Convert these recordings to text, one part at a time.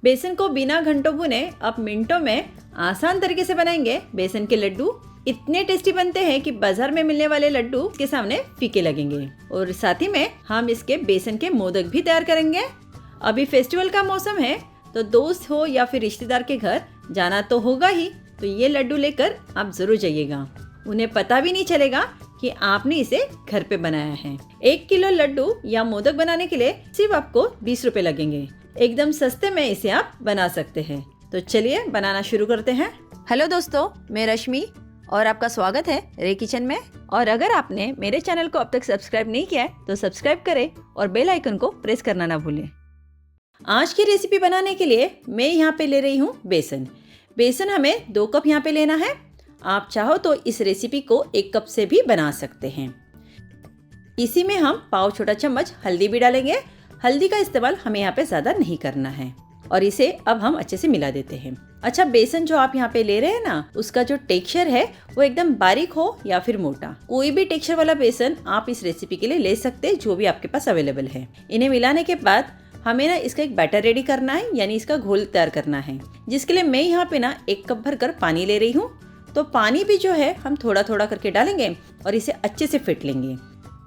बेसन को बिना घंटों भुने आप मिनटों में आसान तरीके से बनाएंगे बेसन के लड्डू। इतने टेस्टी बनते हैं कि बाजार में मिलने वाले लड्डू के सामने फीके लगेंगे। और साथ ही में हम इसके बेसन के मोदक भी तैयार करेंगे। अभी फेस्टिवल का मौसम है तो दोस्त हो या फिर रिश्तेदार के घर जाना तो होगा ही, तो ये लड्डू लेकर आप जरूर जाइएगा। उन्हें पता भी नहीं चलेगा कि आपने इसे घर पे बनाया है। 1 किलो लड्डू या मोदक बनाने के लिए सिर्फ आपको 20 रुपए लगेंगे। एकदम सस्ते में इसे आप बना सकते हैं। तो चलिए बनाना शुरू करते हैं। हेलो दोस्तों, मैं रश्मि और आपका स्वागत है रे किचन में। और अगर आपने मेरे चैनल को अब तक सब्सक्राइब नहीं किया है तो सब्सक्राइब करें और बेल आइकन को प्रेस करना ना भूलें। आज की रेसिपी बनाने के लिए मैं यहाँ पे ले रही हूँ बेसन। बेसन हमें 2 कप यहाँ पे लेना है। आप चाहो तो इस रेसिपी को 1 कप से भी बना सकते हैं। इसी में हम पाव छोटा चम्मच हल्दी भी डालेंगे। हल्दी का इस्तेमाल हमें यहाँ पे ज़्यादा नहीं करना है। और इसे अब हम अच्छे से मिला देते हैं। अच्छा, बेसन जो आप यहाँ पे ले रहे हैं ना, उसका जो टेक्सचर है वो एकदम बारीक हो या फिर मोटा, कोई भी टेक्सचर वाला बेसन आप इस रेसिपी के लिए ले सकते हैं, जो भी आपके पास अवेलेबल है। इन्हें मिलाने के बाद हमें ना इसका एक बैटर रेडी करना है, यानी इसका घोल तैयार करना है, जिसके लिए मैं यहाँ पे ना 1 कप भर कर पानी ले रही हूँ। तो पानी भी जो है हम थोड़ा थोड़ा करके डालेंगे और इसे अच्छे से फेंट लेंगे।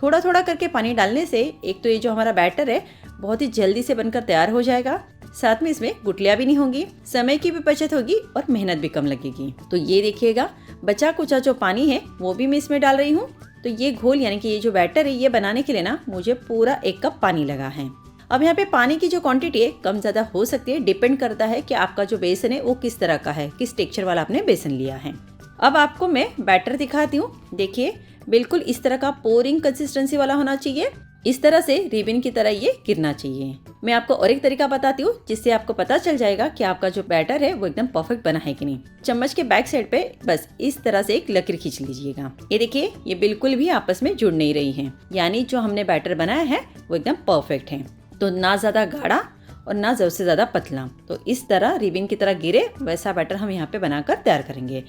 थोड़ा थोड़ा करके पानी डालने से एक तो ये जो हमारा बैटर है बहुत ही जल्दी से बनकर तैयार हो जाएगा, साथ में इसमें गुठलियाँ भी नहीं होंगी, समय की भी बचत होगी और मेहनत भी कम लगेगी। तो ये देखिएगा, बचा कुचा जो पानी है वो भी मैं इसमें डाल रही हूँ। तो ये घोल यानी कि ये जो बैटर है ये बनाने के लिए ना मुझे पूरा 1 कप पानी लगा है। अब यहाँ पे पानी की जो क्वांटिटी है कम ज़्यादा हो सकती है, डिपेंड करता है कि आपका जो बेसन है वो किस तरह का है, किस टेक्सचर वाला आपने बेसन लिया है। अब आपको मैं बैटर दिखाती हूँ। देखिए, बिल्कुल इस तरह का पोरिंग कंसिस्टेंसी वाला होना चाहिए। इस तरह से रिबन की तरह ये गिरना चाहिए। मैं आपको और एक तरीका बताती हूँ जिससे आपको पता चल जाएगा कि आपका जो बैटर है वो एकदम परफेक्ट बना है कि नहीं। चम्मच के बैक साइड पे बस इस तरह से एक लकीर खींच लीजिएगा। ये देखिए, ये बिल्कुल भी आपस में जुड़ नहीं रही है, यानी जो हमने बैटर बनाया है वो एकदम परफेक्ट है। तो ना ज्यादा गाढ़ा और ना जरूरत से ज्यादा पतला। तो इस तरह रिबन की तरह गिरे वैसा बैटर हम यहाँ पे बनाकर तैयार करेंगे।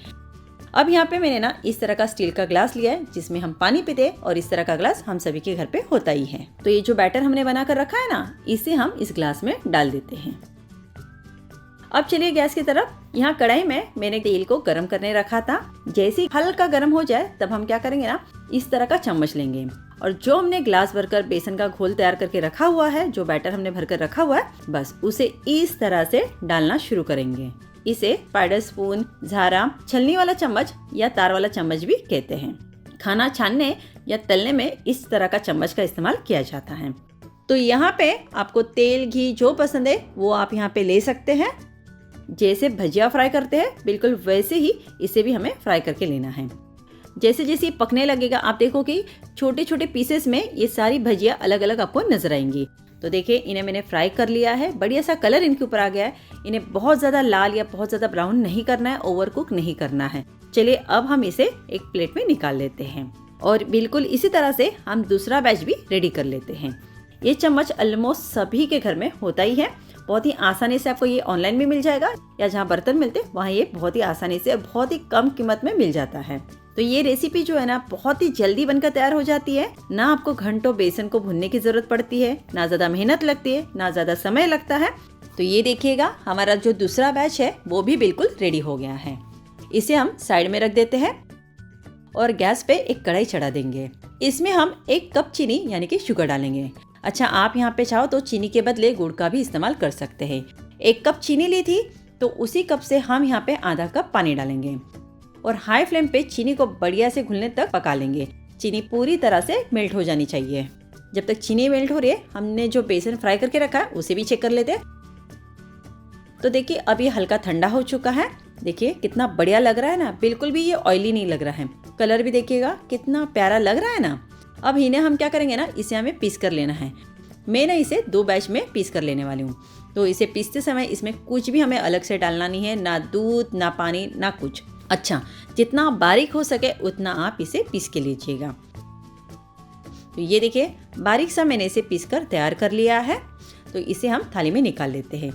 अब यहाँ पे मैंने ना इस तरह का स्टील का ग्लास लिया है जिसमें हम पानी पीते हैं, और इस तरह का ग्लास हम सभी के घर पे होता ही है। तो ये जो बैटर हमने बनाकर रखा है ना, इसे हम इस ग्लास में डाल देते हैं। अब चलिए गैस की तरफ। यहाँ कढ़ाई में मैंने तेल को गर्म करने रखा था। जैसे ही हल्का गर्म हो जाए तब हम क्या करेंगे ना, इस तरह का चम्मच लेंगे और जो हमने ग्लास भरकर बेसन का घोल तैयार करके रखा हुआ है, जो बैटर हमने भरकर रखा हुआ है, बस उसे इस तरह से डालना शुरू करेंगे। इसे पाउडर स्पून, झारा, छलनी वाला चम्मच या तार वाला चम्मच भी कहते हैं। खाना छानने या तलने में इस तरह का चम्मच का इस्तेमाल किया जाता है। तो यहाँ पे आपको तेल, घी जो पसंद है वो आप यहाँ पे ले सकते हैं। जैसे भजिया फ्राई करते हैं बिल्कुल वैसे ही इसे भी हमें फ्राई करके लेना है। जैसे जैसे पकने लगेगा आप देखो कि छोटे छोटे पीसेस में ये सारी भजिया अलग अलग आपको नजर आएंगी। तो देखिए, इन्हें मैंने फ्राई कर लिया है, बढ़िया सा कलर इनके ऊपर आ गया है। इन्हें बहुत ज़्यादा लाल या बहुत ज़्यादा ब्राउन नहीं करना है, ओवर कुक नहीं करना है। चलिए अब हम इसे एक प्लेट में निकाल लेते हैं और बिल्कुल इसी तरह से हम दूसरा बैच भी रेडी कर लेते हैं। ये चम्मच ऑलमोस्ट सभी के घर में होता ही है। बहुत ही आसानी से आपको ये ऑनलाइन भी मिल जाएगा या जहाँ बर्तन मिलते हैं वहाँ ये बहुत ही आसानी से और बहुत ही कम कीमत में मिल जाता है। तो ये रेसिपी जो है ना बहुत ही जल्दी बनकर तैयार हो जाती है। ना आपको घंटों बेसन को भूनने की जरूरत पड़ती है, ना ज्यादा मेहनत लगती है, ना ज्यादा समय लगता है। तो ये देखिएगा, हमारा जो दूसरा बैच है वो भी बिल्कुल रेडी हो गया है। इसे हम साइड में रख देते हैं और गैस पे एक कढ़ाई चढ़ा देंगे। इसमें हम 1 कप चीनी यानी कि शुगर डालेंगे। अच्छा, आप यहाँ पे चाहो तो चीनी के बदले गुड़ का भी इस्तेमाल कर सकते हैं। 1 कप चीनी ली थी तो उसी कप से हम यहाँ पे आधा कप पानी डालेंगे और हाई फ्लेम पे चीनी को बढ़िया से घुलने तक पका लेंगे। चीनी पूरी तरह से मेल्ट हो जानी चाहिए। जब तक चीनी मेल्ट हो रही है, हमने जो बेसन फ्राई करके रखा है उसे भी चेक कर लेते हैं। तो देखिए, अब ये हल्का ठंडा हो चुका है। देखिए कितना बढ़िया लग रहा है ना, बिल्कुल भी ये ऑयली नहीं लग रहा है। कलर भी देखिएगा कितना प्यारा लग रहा है ना। अब इन्हें हम क्या करेंगे ना, इसे हमें पीस कर लेना है। मैं ना इसे 2 बैच में पीस कर लेने वाली हूँ। तो इसे पीसते समय इसमें कुछ भी हमें अलग से डालना नहीं है, ना दूध, ना पानी, ना कुछ। अच्छा, जितना बारीक हो सके उतना आप इसे पीस के लीजिएगा। तो ये देखिए, बारीक सा मैंने इसे पीस कर तैयार कर लिया है। तो इसे हम थाली में निकाल लेते हैं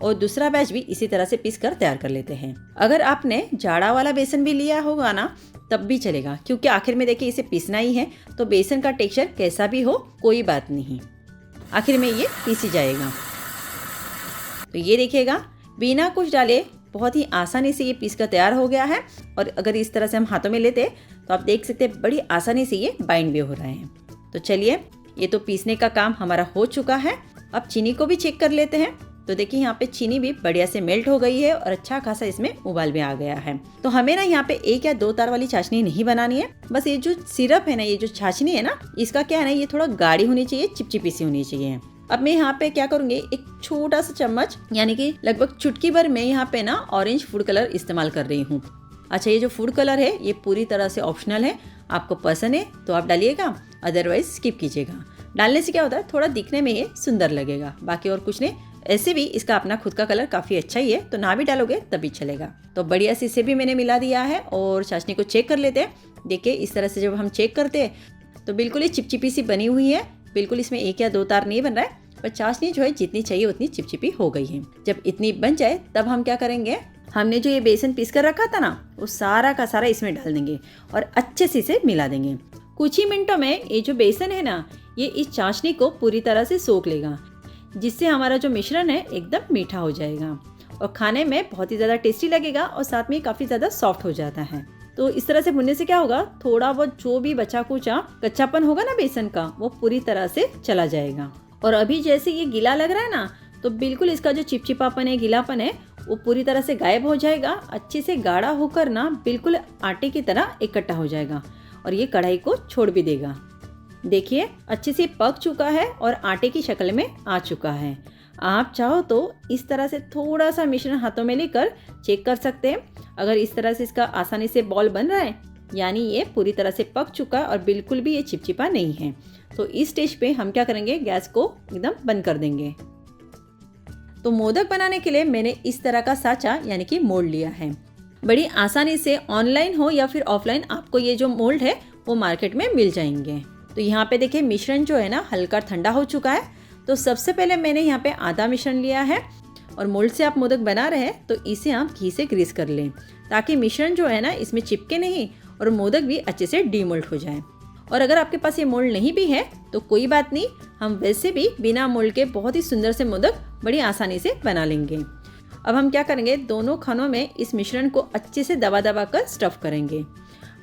और दूसरा बैच भी इसी तरह से पीस कर तैयार कर लेते हैं। अगर आपने जाड़ा वाला बेसन भी लिया होगा ना तब भी चलेगा, क्योंकि आखिर में देखिए इसे पीसना ही है। तो बेसन का टेक्सचर कैसा भी हो कोई बात नहीं, आखिर में ये पीसी जाएगा। तो ये देखिएगा, बिना कुछ डाले बहुत ही आसानी से ये पीस कर तैयार हो गया है। और अगर इस तरह से हम हाथों में लेते तो आप देख सकते हैं बड़ी आसानी से ये बाइंड भी हो रहे हैं। तो चलिए, ये तो पीसने का काम हमारा हो चुका है। अब चीनी को भी चेक कर लेते हैं। तो देखिए, यहाँ पे चीनी भी बढ़िया से मेल्ट हो गई है और अच्छा खासा इसमें उबाल भी आ गया है। तो हमें ना यहाँ पे 1 या 2 तार वाली चाशनी नहीं बनानी है। बस ये जो सिरप है ना, ये जो छाछनी है ना, इसका क्या है ना, ये थोड़ा गाढ़ी होनी चाहिए, चिपचिपी सी होनी चाहिए। अब मैं यहाँ पे क्या करूँगी, एक छोटा सा चम्मच यानी कि लगभग चुटकी भर में यहाँ पे ना ऑरेंज फूड कलर इस्तेमाल कर रही हूँ। अच्छा, ये जो फूड कलर है ये पूरी तरह से ऑप्शनल है। आपको पसंद है तो आप डालिएगा, अदरवाइज स्किप कीजिएगा। डालने से क्या होता है, थोड़ा दिखने में ये सुंदर लगेगा, बाकी और कुछ नहीं। ऐसे भी इसका अपना खुद का कलर काफ़ी अच्छा ही है, तो ना भी डालोगे तभी चलेगा। तो बढ़िया से इसे भी मैंने मिला दिया है और चाशनी को चेक कर लेते हैं। देखिए, इस तरह से जब हम चेक करते हैं तो बिल्कुल ही चिपचिपी सी बनी हुई है। बिल्कुल इसमें 1 या 2 तार नहीं बन रहा है, पर चाशनी जो है जितनी चाहिए उतनी चिपचिपी हो गई है। जब इतनी बन जाए तब हम क्या करेंगे, हमने जो ये बेसन पीस कर रखा था ना, वो सारा का सारा इसमें डाल देंगे और अच्छे से इसे मिला देंगे। कुछ ही मिनटों में ये जो बेसन है ना, ये इस चाशनी को पूरी तरह से सोख लेगा, जिससे हमारा जो मिश्रण है एकदम मीठा हो जाएगा और खाने में बहुत ही ज़्यादा टेस्टी लगेगा और साथ में काफ़ी ज़्यादा सॉफ्ट हो जाता है। तो इस तरह से भुनने से क्या होगा, थोड़ा बहुत जो भी बचा कुचा कच्चापन होगा ना बेसन का, वो पूरी तरह से चला जाएगा। और अभी जैसे ये गीला लग रहा है ना, तो बिल्कुल इसका जो चिपचिपापन है, गीलापन है, वो पूरी तरह से गायब हो जाएगा। अच्छे से गाढ़ा होकर ना बिल्कुल आटे की तरह इकट्ठा हो जाएगा और ये कढ़ाई को छोड़ भी देगा। देखिए, अच्छे से पक चुका है और आटे की शक्ल में आ चुका है। आप चाहो तो इस तरह से थोड़ा सा मिश्रण हाथों में लेकर चेक कर सकते हैं। अगर इस तरह से इसका आसानी से बॉल बन रहा है, यानी ये पूरी तरह से पक चुका है और बिल्कुल भी ये चिपचिपा नहीं है। तो इस स्टेज पे हम क्या करेंगे, गैस को एकदम बंद कर देंगे। तो मोदक बनाने के लिए मैंने इस तरह का साँचा यानी कि मोल्ड लिया है। बड़ी आसानी से ऑनलाइन हो या फिर ऑफलाइन आपको ये जो मोल्ड है वो मार्केट में मिल जाएंगे। तो यहाँ पे देखिए, मिश्रण जो है ना हल्का ठंडा हो चुका है। तो सबसे पहले मैंने यहाँ पे आधा मिश्रण लिया है और मोल्ड से आप मोदक बना रहे हैं तो इसे आप घी से ग्रीस कर लें, ताकि मिश्रण जो है ना इसमें चिपके नहीं और मोदक भी अच्छे से डीमोल्ड हो जाए। और अगर आपके पास ये मोल्ड नहीं भी है तो कोई बात नहीं, हम वैसे भी बिना मोल्ड के बहुत ही सुंदर से मोदक बड़ी आसानी से बना लेंगे। अब हम क्या करेंगे, दोनों खानों में इस मिश्रण को अच्छे से दबा दबा कर स्टफ करेंगे।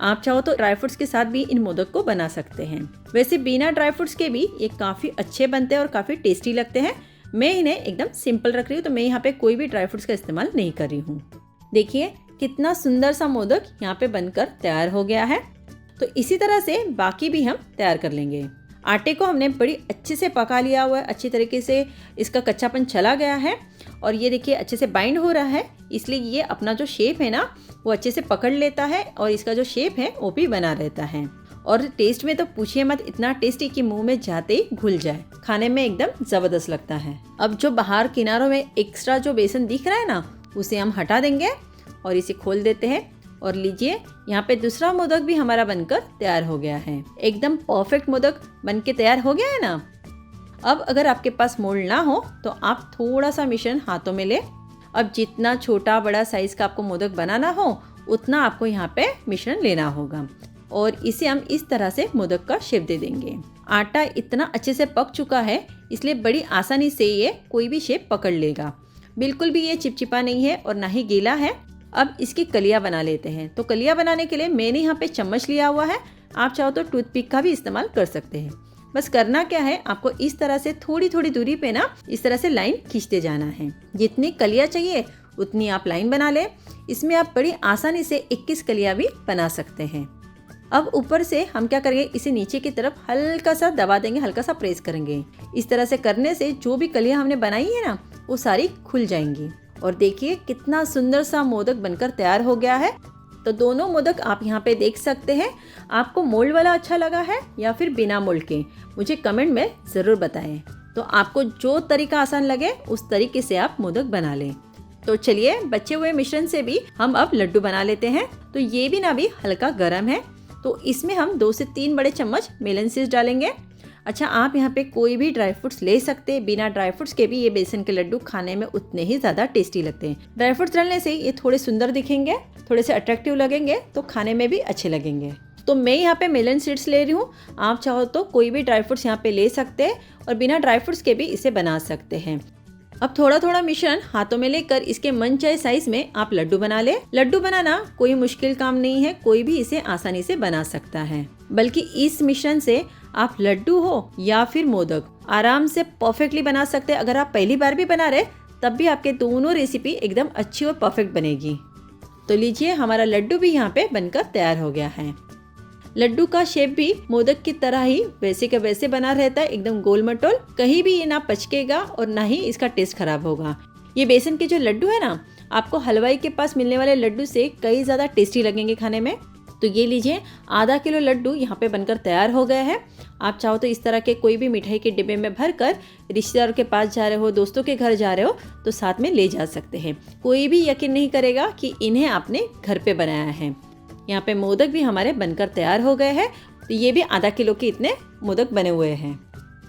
आप चाहो तो ड्राई फ्रूट्स के साथ भी इन मोदक को बना सकते हैं। वैसे बिना ड्राई फ्रूट्स के भी ये काफ़ी अच्छे बनते हैं और काफ़ी टेस्टी लगते हैं। मैं इन्हें एकदम सिंपल रख रही हूँ, तो मैं यहाँ पे कोई भी ड्राई फ्रूट्स का इस्तेमाल नहीं कर रही हूँ। देखिए, कितना सुंदर सा मोदक यहाँ पे बनकर तैयार हो गया है। तो इसी तरह से बाकी भी हम तैयार कर लेंगे। आटे को हमने बड़ी अच्छे से पका लिया हुआ है, अच्छी तरीके से इसका कच्चापन चला गया है और ये देखिए अच्छे से बाइंड हो रहा है, इसलिए ये अपना जो शेप है ना वो अच्छे से पकड़ लेता है और इसका जो शेप है वो भी बना रहता है। और टेस्ट में तो पूछिए मत, इतना टेस्टी कि मुंह में जाते ही घुल जाए, खाने में एकदम ज़बरदस्त लगता है। अब जो बाहर किनारों में एक्स्ट्रा जो बेसन दिख रहा है ना, उसे हम हटा देंगे और इसे खोल देते हैं। और लीजिए, यहाँ पे दूसरा मोदक भी हमारा बनकर तैयार हो गया है। एकदम परफेक्ट मोदक बनके तैयार हो गया है ना। अब अगर आपके पास मोल्ड ना हो तो आप थोड़ा सा मिश्रण हाथों में ले। अब जितना छोटा बड़ा साइज का आपको मोदक बनाना हो उतना आपको यहाँ पे मिश्रण लेना होगा और इसे हम इस तरह से मोदक का शेप दे देंगे। आटा इतना अच्छे से पक चुका है, इसलिए बड़ी आसानी से ये कोई भी शेप पकड़ लेगा। बिल्कुल भी ये चिपचिपा नहीं है और ना ही गीला है। अब इसकी कलियां बना लेते हैं। तो कलियां बनाने के लिए मैंने यहाँ पे चम्मच लिया हुआ है, आप चाहो तो टूथपिक का भी इस्तेमाल कर सकते हैं। बस करना क्या है, आपको इस तरह से थोड़ी थोड़ी दूरी पे ना इस तरह से लाइन खींचते जाना है। जितनी कलियां चाहिए उतनी आप लाइन बना लें। इसमें आप बड़ी आसानी से 21 कलियां भी बना सकते हैं। अब ऊपर से हम क्या करेंगे, इसे नीचे की तरफ हल्का सा दबा देंगे, हल्का सा प्रेस करेंगे। इस तरह से करने से जो भी कलियां हमने बनाई है ना वो सारी खुल जाएंगी। और देखिए कितना सुंदर सा मोदक बनकर तैयार हो गया है। तो दोनों मोदक आप यहाँ पे देख सकते हैं। आपको मोल्ड वाला अच्छा लगा है या फिर बिना मोल्ड के, मुझे कमेंट में ज़रूर बताएं। तो आपको जो तरीका आसान लगे उस तरीके से आप मोदक बना लें। तो चलिए, बचे हुए मिश्रण से भी हम अब लड्डू बना लेते हैं। तो ये भी ना भी हल्का गर्म है, तो इसमें हम 2 से 3 बड़े चम्मच मेलन सीड्स डालेंगे। अच्छा, आप यहाँ पे कोई भी ड्राई फ्रूट्स ले सकते हैं। बिना ड्राई फ्रूट्स के भी ये बेसन के लड्डू खाने में उतने ही ज़्यादा टेस्टी लगते हैं। ड्राई फ्रूट्स डालने से ये थोड़े सुंदर दिखेंगे, थोड़े से अट्रैक्टिव लगेंगे, तो खाने में भी अच्छे लगेंगे। तो मैं यहाँ पे मेलन सीड्स ले रही हूँ। आप चाहो तो कोई भी ड्राई फ्रूट्स यहाँ पे ले सकते हैं और बिना ड्राई फ्रूट्स के भी इसे बना सकते हैं। अब थोड़ा थोड़ा मिश्रण हाथों में लेकर इसके मनचाहे साइज में आप लड्डू बना ले। लड्डू बनाना कोई मुश्किल काम नहीं है, कोई भी इसे आसानी से बना सकता है। बल्कि इस मिश्रण से आप लड्डू हो या फिर मोदक आराम से परफेक्टली बना सकते हैं। अगर आप पहली बार भी बना रहे तब भी आपके दोनों रेसिपी एकदम अच्छी और परफेक्ट बनेगी। तो लीजिए, हमारा लड्डू भी यहाँ पे बनकर तैयार हो गया है। लड्डू का शेप भी मोदक की तरह ही वैसे का वैसे बना रहता है, एकदम गोल मटोल। कहीं भी ये ना पचकेगा और ना ही इसका टेस्ट खराब होगा। ये बेसन के जो लड्डू है ना, आपको हलवाई के पास मिलने वाले लड्डू से कई ज़्यादा टेस्टी लगेंगे खाने में। तो ये लीजिए, आधा किलो लड्डू यहाँ पे बनकर तैयार हो गया है। आप चाहो तो इस तरह के कोई भी मिठाई के डिब्बे में भरकर रिश्तेदारों के पास जा रहे हो, दोस्तों के घर जा रहे हो तो साथ में ले जा सकते हैं। कोई भी यकीन नहीं करेगा कि इन्हें आपने घर पे बनाया है। यहाँ पे मोदक भी हमारे बनकर तैयार हो गए हैं। तो ये भी आधा किलो के इतने मोदक बने हुए हैं।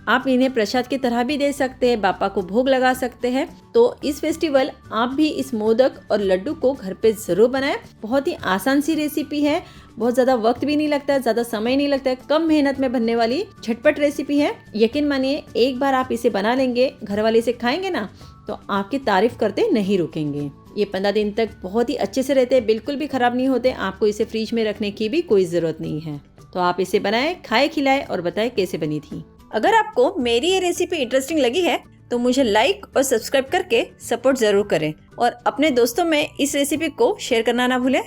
आप इन्हें प्रसाद की तरह भी दे सकते हैं, बापा को भोग लगा सकते हैं। तो इस फेस्टिवल आप भी इस मोदक और लड्डू को घर पे ज़रूर बनाएं। बहुत ही आसान सी रेसिपी है, बहुत ज़्यादा वक्त भी नहीं लगता है, ज़्यादा समय नहीं लगता है, कम मेहनत में बनने वाली झटपट रेसिपी है। यकीन मानिए, एक बार आप इसे बना लेंगे, घर वाले इसे खाएंगे ना तो आपकी तारीफ करते नहीं रुकेंगे। ये 15 दिन तक बहुत ही अच्छे से रहते हैं, बिल्कुल भी खराब नहीं होते। आपको इसे फ्रिज में रखने की भी कोई ज़रूरत नहीं है। तो आप इसे बनाएं, खाए, खिलाएं और बताएं कैसे बनी थी। अगर आपको मेरी ये रेसिपी इंटरेस्टिंग लगी है तो मुझे लाइक और सब्सक्राइब करके सपोर्ट ज़रूर करें और अपने दोस्तों में इस रेसिपी को शेयर करना ना भूलें।